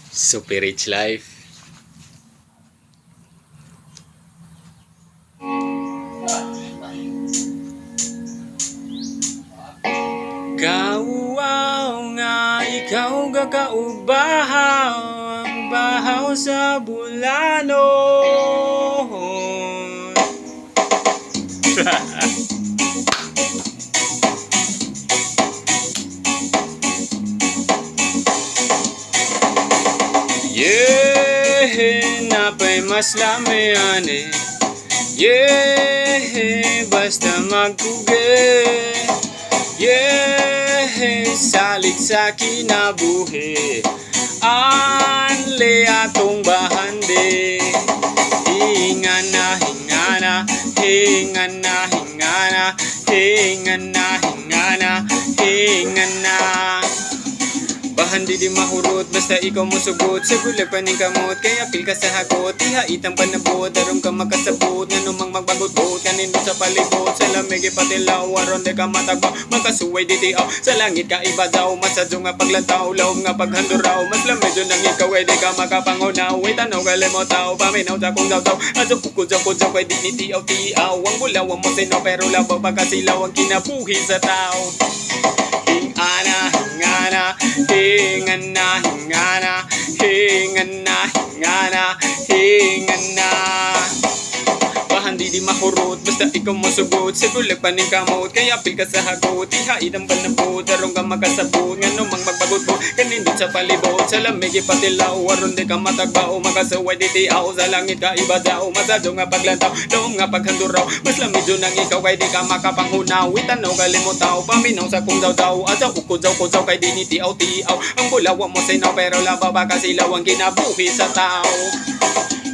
Super rich life. Kauaw nga ikaw gakaubahaw ang bahaw sa bulanon. Yeah, napay mas lamayane. Yeah, basta magkuge. Yeah, salit sa kinabuhi. Anle atong bahande. Hingana, hingana, hingana, hingana, hingana, hingana, hingana. Bahandi di mahurot, basta ikaw mo sugot. Sa gulag pa ning kamot, kaya pil ka sa hagot. Iha itang panabot, darong ka makasabot. Nga numang magbagot-got, kanindot sa palibot. Sa lamig ipatilaw, aron di ka matagbaw. Magkasuway di tiaw, sa langit ka iba daw. Masadyo nga paglantaw, laom nga paghanduraw. Mas lamedyo nang ikaw, di ka makapangunaw. Itanaw ka limotaw, paminaw sa kong daw-daw. Adyo kukudyaw-kudyaw, kay di ni tiaw-tiaw. Ang bulaw ang mo sino, pero labaw pagkasilaw. Ang kinabuhi sa tao. Hingana, hingana, hingana, hingana, hingana, hingana, hingana. Bahandi di mahurot, basta ikaw mo sugot. Sa gulag pa ning kamot, kaya pil ka sa hagot. Ihaid ang panabot, darong ka makasabot. Nga numang magbagot-got, kanindot sa palibot. Sa lamig ipatilaw, aron di ka matagbaw. Makasaway di tiaw, sa langit ka iba daw. Masadyo nga paglantaw, laom nga paghanduraw. Mas lamidyo nang ikaw, kay di ka makapanghunaw. Itanaw ka limotaw, paminaw sa kong daw-daw. Asaw ukudyaw-kudyaw, kay di ni tiaw-tiaw. Ang bulaw mo sinaw, pero laba ba kasilaw. Ang kinabuhi sa tao.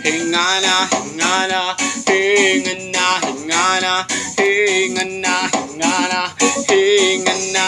Hingana, hingana, hingana, hingana, hingana, hingana, hingana.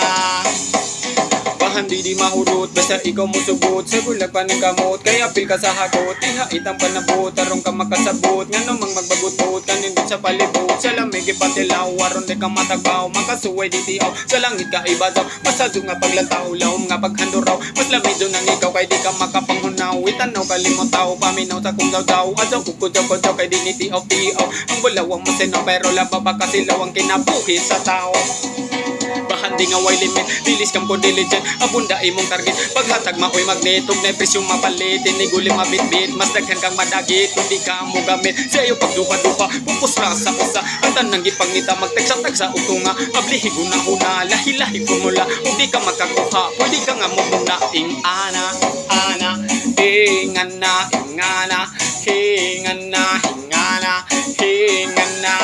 Bahandi di mahurot, basta ikaw mo sugot. Sa gulag pa ning kamot, kaya pil ka sa hagot. Ihait ang panabot, tarong ka makasabot. Nga numang magbagot-got, kanindot sa palibot. Sa lamig ipatilaw, aron di ka matagbaw. Makasuway di tiaw, sa langit ka iba daw. Masadyo nga paglantaw, laom nga paghanduraw. Mas lamidyo nang ikaw, kay di ka makapanghunaw. Itanaw ka limotaw, paminaw sa kong daw-daw. Adyo kukudyaw-kudyaw, kay di ni tiaw-tiaw. Ang bulaw ang mo sinaw, pero laba ba kasilaw. Ang kinabuhi sa tao. Bahandi nga way limit, bilis kang po diligent. Abunda imong target, paghatag maoy magnet. Huwag na presyong mapalit, iniguli mabitbit. Mas daghan kang madagit, kundi ka mo gamit. Sa iyo pagdupa-dupa, pupusra sa usa. Ang tanang ipangita, magtagsa-tagsa utunga. Ablihi guna-una, lahi-lahi formula. Kung di ka makakuha, pwede ka nga mo muna. Ingana, ana, ingana, ingana, hingana, hingana, hingana.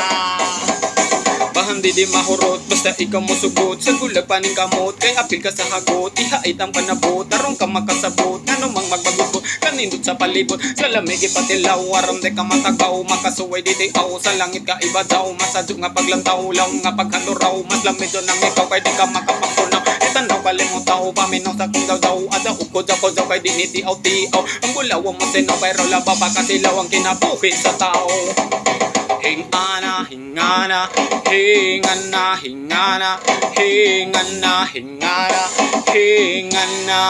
Bahandi di mahurot, basta ikaw mo sugot. Sa gulag pa ning kamot, kay apil ka sa hagot. Ihait ang panabot, tarong ka makasabot. Nga numang magbagot-got, kanindot sa palibot. Sa lamig ipatilaw, aram di ka matagaw. Makasuway di tiaw, sa langit ka iba daw. Masadyo nga paglantaw, laom nga paghanduraw. Mas lamidyo nang ikaw, kay di ka makapagtunaw. Itanaw ka limotaw, paminaw sa kong daw-daw. Ada ukod-ukod-daw, kay di ni tiaw-tiaw. Ang bulaw ang mo sinaw, pero laba pa kasilaw. Ang kinabuhi sa tao. Hingana, hingana, hingana, hingana, hingana, hingana, hingana.